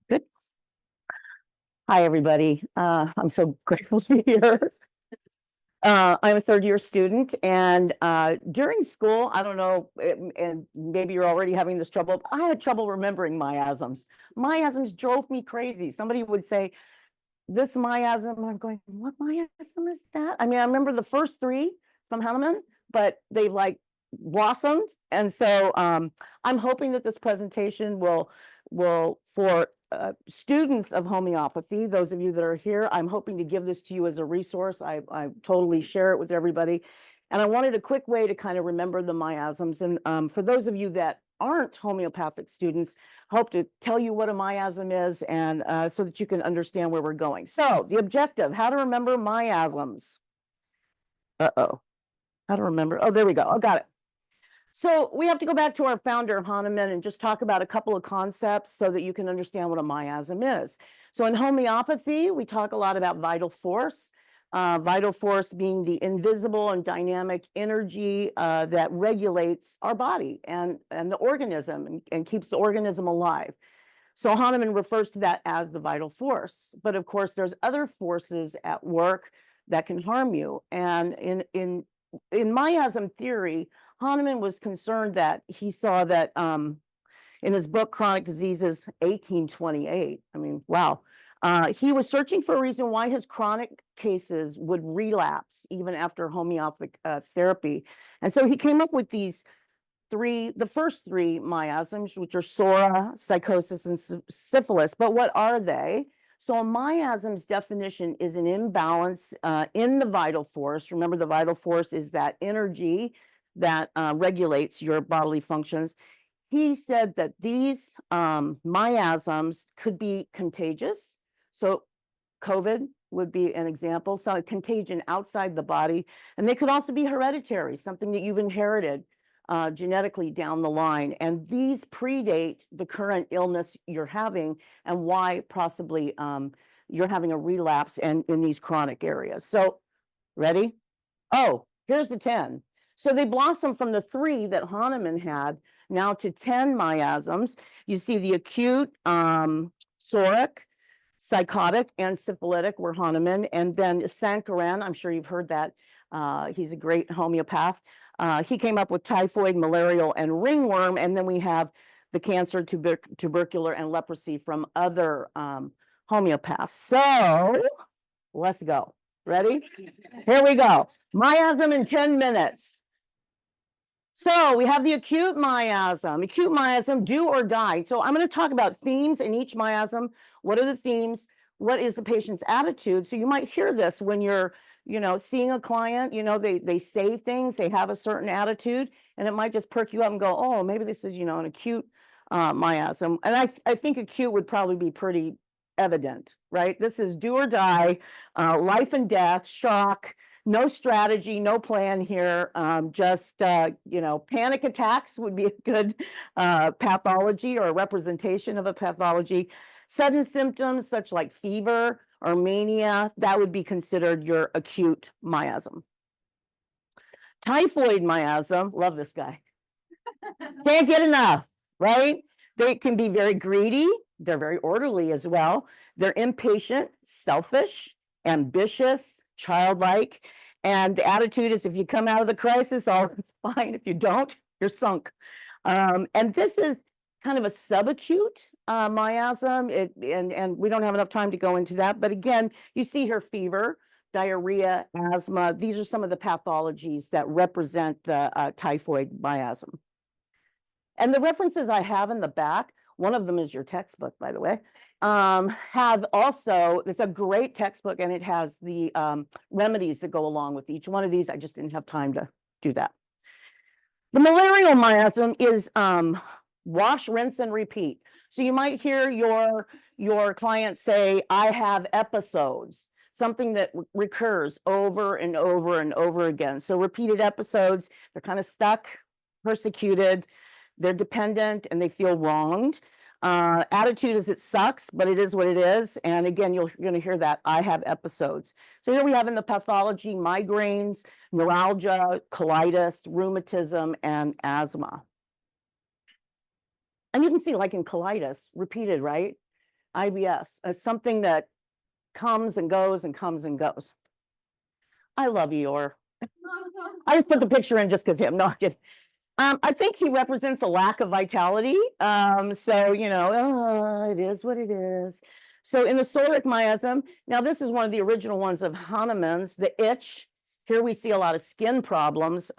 Good. Hi, everybody. I'm so grateful to be here. I'm a third year student, and during school, I don't know, and maybe you're already having this trouble. I had trouble remembering miasms. Miasms drove me crazy. Somebody would say, "This miasm," and I'm going, "What miasm is that?" I mean, I remember the first three from Hahnemann, but they like blossomed, and so I'm hoping that this presentation will for students of homeopathy, those of you that are here, I'm hoping to give this to you as a resource. I totally share it with everybody. And I wanted a quick way to kind of remember the miasms. And for those of you that aren't homeopathic students, hope to tell you what a miasm is and so that you can understand where we're going. So the objective, how to remember miasms. Uh-oh, how to remember, oh, there we go, I got it. So we have to go back to our founder, Hahnemann, and just talk about a couple of concepts so that you can understand what a miasm is. So in homeopathy, we talk a lot about vital force being the invisible and dynamic energy that regulates our body and the organism and keeps the organism alive. So Hahnemann refers to that as the vital force. But of course, there's other forces at work that can harm you. And in miasm theory, Hahnemann was concerned that he saw that in his book, Chronic Diseases, 1828, I mean, wow. He was searching for a reason why his chronic cases would relapse even after homeopathic therapy. And so he came up with these the first three miasms, which are sora, psychosis, and syphilis. But what are they? So a miasm's definition is an imbalance in the vital force. Remember, the vital force is that energy that regulates your bodily functions. He said that these miasms could be contagious. So COVID would be an example, so a contagion outside the body. And they could also be hereditary, something that you've inherited genetically down the line. And these predate the current illness you're having and why possibly you're having a relapse in these chronic areas. So, ready? Oh, here's the 10. So they blossom from the 3 that Hahnemann had now to 10 miasms. You see the acute, psoric, psychotic, and syphilitic were Hahnemann. And then Sankaran, I'm sure you've heard that. He's a great homeopath. He came up with typhoid, malarial, and ringworm. And then we have the cancer, tubercular, and leprosy from other homeopaths. So let's go. Ready? Here we go. Miasm in 10 minutes. So we have the acute miasm. Acute miasm, do or die. So I'm going to talk about themes in each miasm. What are the themes? What is the patient's attitude? So you might hear this when you're, seeing a client, they say things, they have a certain attitude, and it might just perk you up and go, oh, maybe this is, an acute miasm. And I think acute would probably be pretty evident, right? This is do or die, life and death, shock, no strategy, no plan here. Just, panic attacks would be a good pathology or a representation of a pathology. Sudden symptoms such like fever or mania, that would be considered your acute miasm. Typhoid miasm, love this guy. Can't get enough, right? They can be very greedy. They're very orderly as well. They're impatient, selfish, ambitious, childlike. And the attitude is if you come out of the crisis, all is fine. If you don't, you're sunk. And this is kind of a subacute miasm. And we don't have enough time to go into that. But again, you see here fever, diarrhea, asthma. These are some of the pathologies that represent the typhoid miasm. And the references I have in the back, one of them is your textbook, by the way, have also, it's a great textbook and it has the remedies that go along with each one of these. I just didn't have time to do that. The malarial miasm is wash, rinse, and repeat. So you might hear your client say, I have episodes, something that recurs over and over and over again. So repeated episodes, they're kind of stuck, persecuted, they're dependent, and they feel wronged. Attitude is it sucks, but it is what it is. And again, you're going to hear that I have episodes. So here we have in the pathology, migraines, neuralgia, colitis, rheumatism, and asthma. And you can see like in colitis, repeated, right? IBS, something that comes and goes and comes and goes. I love Eeyore. I just put the picture in just because him. No, I'm kidding. I think he represents a lack of vitality. So, it is what it is. So in the psoriatic miasm, now this is one of the original ones of Hahnemann's, the itch. Here we see a lot of skin problems,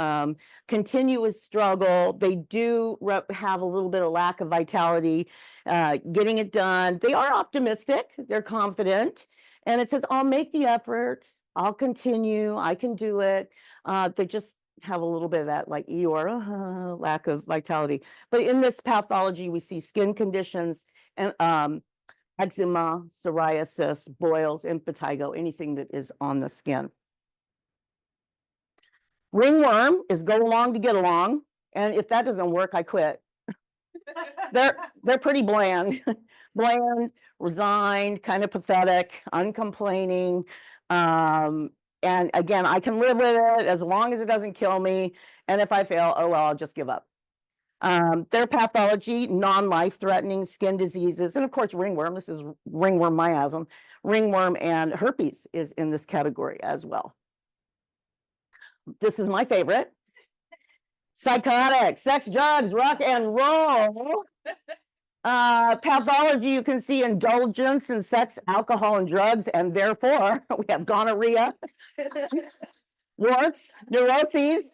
continuous struggle. They do have a little bit of lack of vitality, getting it done. They are optimistic, they're confident, and it says, I'll make the effort, I'll continue, I can do it. They just have a little bit of that like Eeyore, lack of vitality. But in this pathology, we see skin conditions and eczema, psoriasis, boils, impetigo, anything that is on the skin. Ringworm is go along to get along, and if that doesn't work, I quit. They're pretty bland, resigned, kind of pathetic, uncomplaining. And again, I can live with it as long as it doesn't kill me. And if I fail, oh well, I'll just give up. Their pathology, non-life threatening skin diseases, and of course, ringworm. This is ringworm miasm. Ringworm and herpes is in this category as well. This is my favorite. Psychotic, sex, drugs, rock and roll. Pathology, you can see indulgence in sex, alcohol, and drugs, and therefore we have gonorrhea, warts, neuroses.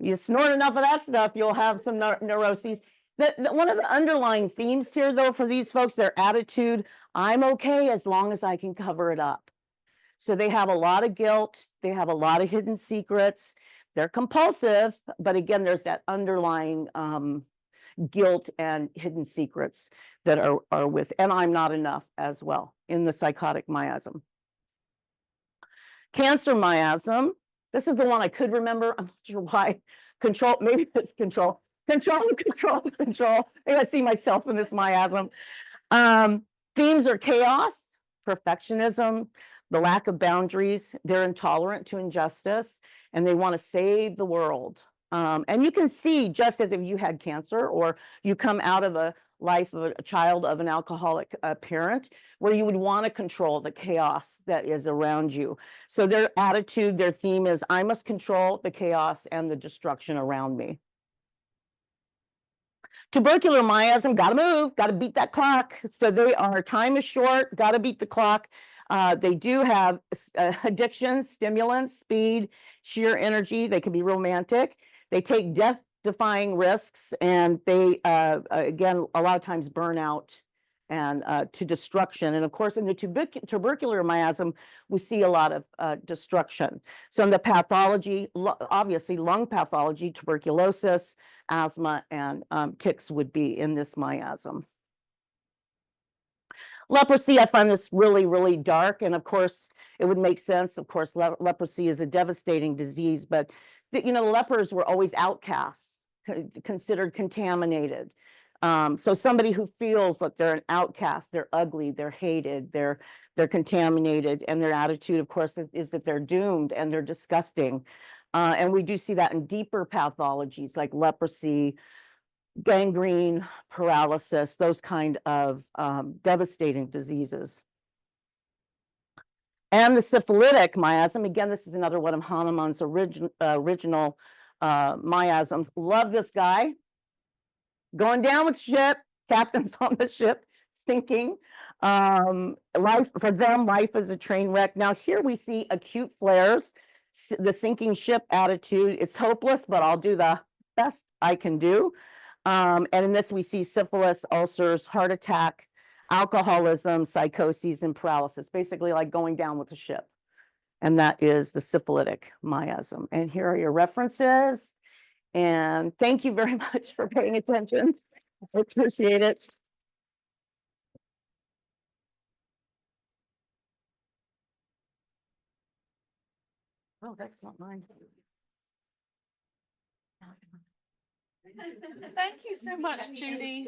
You snort enough of that stuff, you'll have some neuroses. One of the underlying themes here, though, for these folks, their attitude, I'm okay as long as I can cover it up. So they have a lot of guilt, they have a lot of hidden secrets, they're compulsive, but again, there's that underlying guilt and hidden secrets that are with, and I'm not enough as well in the psychotic miasm. Cancer miasm, this is the one I could remember. I'm not sure why. Control, maybe it's control. Control. Maybe I see myself in this miasm. Themes are chaos, perfectionism, the lack of boundaries. They're intolerant to injustice, and they want to save the world. And you can see, just as if you had cancer or you come out of a life of a child of an alcoholic parent, where you would want to control the chaos that is around you. So their attitude, their theme is, I must control the chaos and the destruction around me. Tubercular miasm, gotta move, gotta beat that clock. So they are, time is short, gotta beat the clock. They do have addiction, stimulants, speed, sheer energy. They can be romantic. They take death-defying risks, and they, again, a lot of times burn out and to destruction. And of course, in the tubercular miasm, we see a lot of destruction. So in the pathology, obviously lung pathology, tuberculosis, asthma, and ticks would be in this miasm. Leprosy, I find this really, really dark. And of course, it would make sense. Of course, leprosy is a devastating disease, but the lepers were always outcasts, considered contaminated. So somebody who feels that they're an outcast, they're ugly, they're hated, they're contaminated, and their attitude, of course, is that they're doomed and they're disgusting. And we do see that in deeper pathologies like leprosy, gangrene, paralysis, those kind of devastating diseases. And the syphilitic miasm, again, this is another one of Hahnemann's original miasms. Love this guy. Going down with ship, captain's on the ship, sinking. Life, for them, life is a train wreck. Now here we see acute flares, the sinking ship attitude. It's hopeless, but I'll do the best I can do. And in this, we see syphilis, ulcers, heart attack, alcoholism, psychoses, and paralysis, basically like going down with the ship. And that is the syphilitic miasm. And here are your references. And thank you very much for paying attention. I appreciate it. Oh, that's not mine. Thank you so much, Judy.